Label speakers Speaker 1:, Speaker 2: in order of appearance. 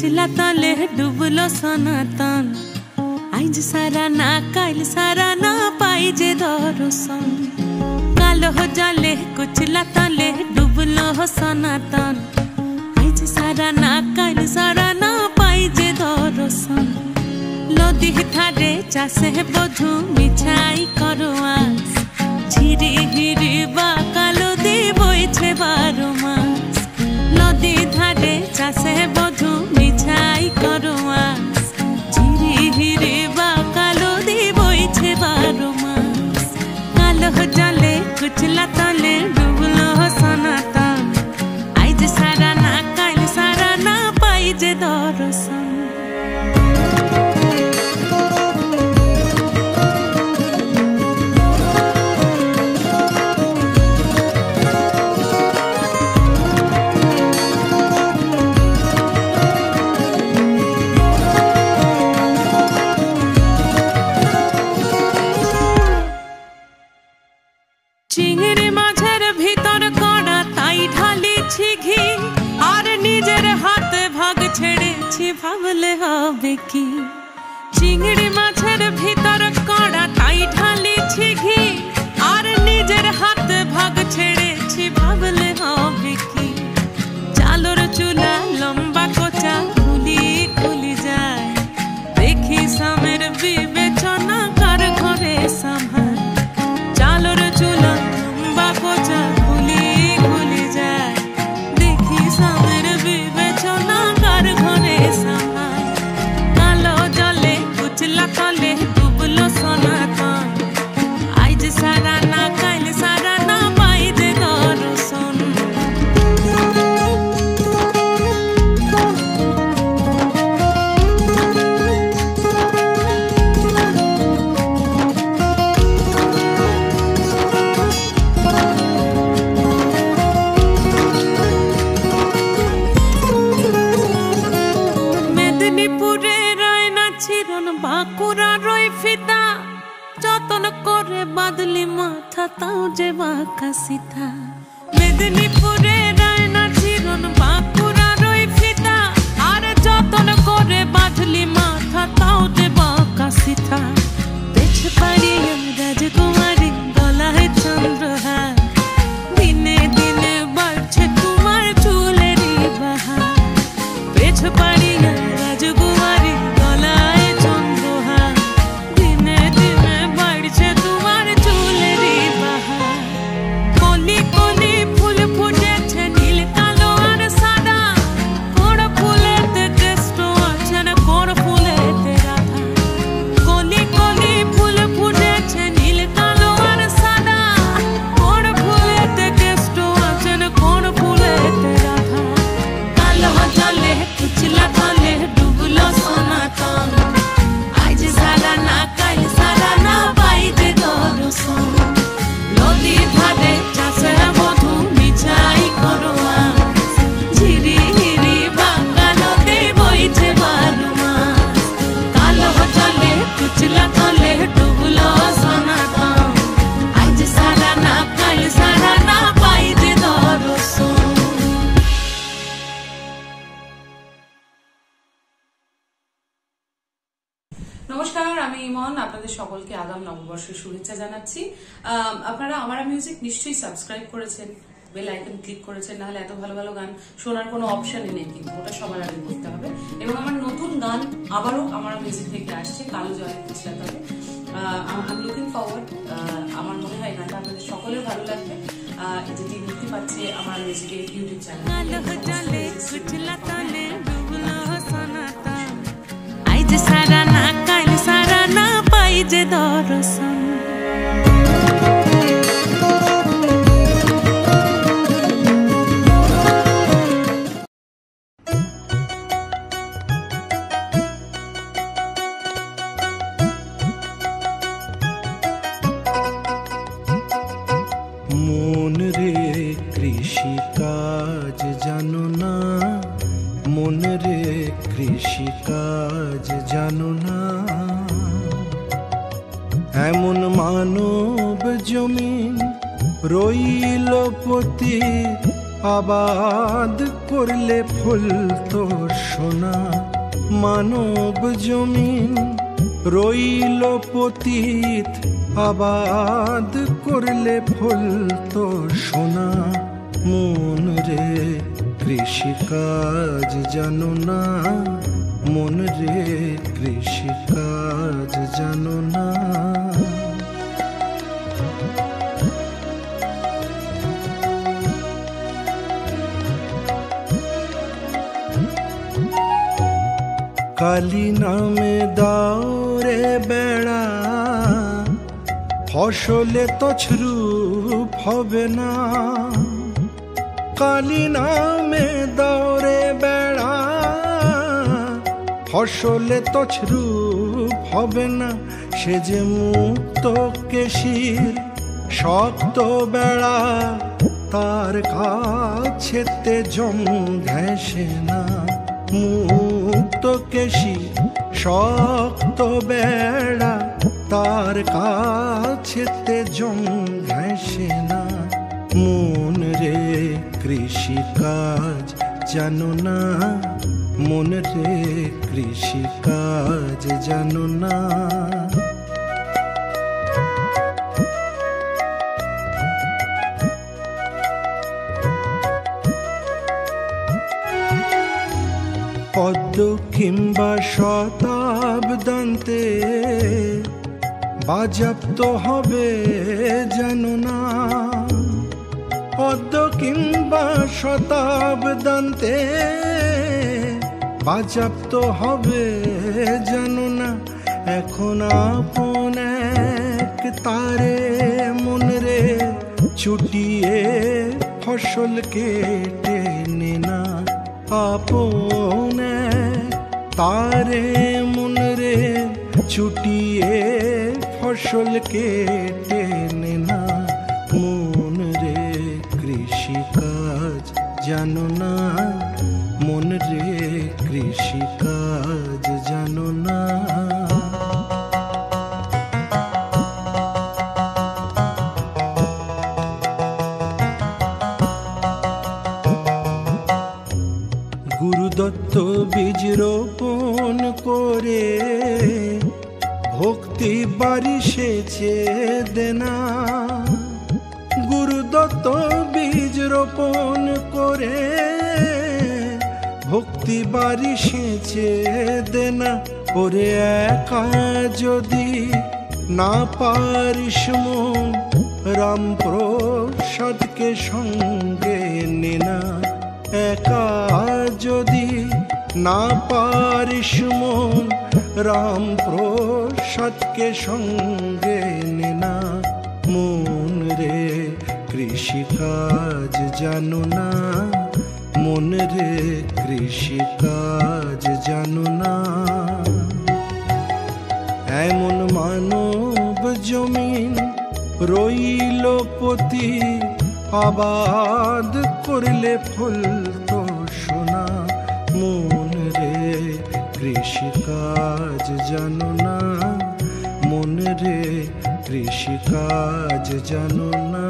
Speaker 1: कुचला तले डुबलो सनातन आज सारा ना काल सारा ना पाई जे दर्शन कालो हो जाले कुचला तले डुबलो सनातन आज सारा ना काल सारा ना पाई जे दर्शन नदी थारे चासे बधु मिछाई करो आस झिरी हिरी बा कालो दी बोइछे 12 मास नदी धारे चासे बधु मिछाई करो आस झिरी हिरी बा कालो दी बोइछे 12 मास कालो जाले कुचला तले डुबलो सनातन आज सारा ना काल सारा ना पाई जे दर्शन चिंगड़ी माझेर भीतर कड़ा ताई ढाली घी और निजेर हाथ भाग छेड़े भावले हबे की चिंगड़ी माझेर भीतर कड़ा ताई ढाली घी और निजेर हाथ भाग छेड़े भावले हबे की चालोर चूला लम्बा कोचा खुली खुली जाए देखी सामेर विवेचना कर घरे संभाल चालोर चूला लम्बा कोचा खुली खुली जाए देखी सामेर विवेचना कर घरे संभाल कालो जले कुचला तले डुबलो सनातन आज सारा ना काल सारा ना पाई जे दर्शन बाकुरा रोई फिता जतन करे बादली माथा ताऊ जे बाका सीता मेदिनीपुरे रायना चिरन बाकुरा रोई फिता आरे जतन करे बादली माथा ताऊ जे बाका सीता पेछ पाड़ी राजकुमारी गला है चंद्रहार दिने दिने बढ़छे तुम्हार चुलेरी बहार पेछ पाड़ी राजकुमारी गला
Speaker 2: नमस्कार आमी इमन आपनादेर सकलके आगाम नवबर्षेर शुभेच्छा जानाচ্ছি আপনারা আমারা মিউজিক নিশ্চয়ই সাবস্ক্রাইব করেছেন বেল আইকন ক্লিক করেছেন না হলে এত ভালো ভালো গান শোনার কোনো অপশনই নেই কিন্তু ওটা সবার আগে করতে হবে এবং আমার নতুন গান আবারও আমারা মিউজিক থেকে আসছে কালো জলে কুচলা তলে আই এম লুকিং ফরওয়ার্ড আমার মনে হয় গানটা আপনাদের সকলের ভালো লাগবে যেটি মুক্তি পাচ্ছে আমার মিউজিকের ইউটিউব চ্যানেল
Speaker 1: কালো জলে কুচলা তলে ডুবলো সনাতন আজ সারা না কাল সারা না পাই যে দর্শন
Speaker 3: মন রে কৃষি কাজ জানো না মন রে কৃষি কাজ জানো না এমন মানব জমিন রইল পতি আবাদ করলে ফুল তো সোনা। মানব জমিন রইল পতিত, আবাদ করলে ফুল তো সোনা। মন রে কৃষিকাজ জানো না, মন রে কৃষিকাজ জানো না। কালী নামে দাও রে বেড়া, ফসলে তছরূপ হবে না। কালী নামে দাও রে বেড়া, ফসলে তছরূপ হবে না। সে যে মুক্ত কেশির শক্ত বেড়া, তার কাছেতে জম ঘেঁষে না। মুক্ত কেশি শক্ত বেড়া, তার কাছেতে জম ঘেঁষে না। মন রে কৃষিকাজ জানো না, মন রে কৃষিকাজ জানো না। পদ্ম কিংবা শতাব্দান্তে বাজাপ্ত হবে জানো না। পদ্ম কিংবা শতাব্দান্তে বাজাপ্ত হবে জানো না। এখন আপন এক তারে মন রে ছুটিয়ে ফসল কেটে নে না। আপন তারে মন রে ছুটিয়ে ফসল কেটে নে না। মন রে কৃষিকাজ জানো না, মন রে কৃষিকাজ জানো না। গুরুদত্ত বীজ রোপণ করে ভক্তি বাড়ি সেচে দেনা। গুরুদত্ত বীজ রোপণ করে ভক্তি বাড়ি সেচে দেনা। ওরে একা যদি না পারিস মন, রাম প্রসাদকে সঙ্গে নে না। একা যদি না পারিস মন, রাম প্রসাদকে সঙ্গে নে না। মন রে কৃষিকাজ জানো না, মন রে কৃষিকাজ জানো না। এমন মানব জমিন রইল পতি, আবাদ করলে ফুল তো সোনা। মন রে কৃষিকাজ জানো না, মন রে কৃষিকাজ জানো না।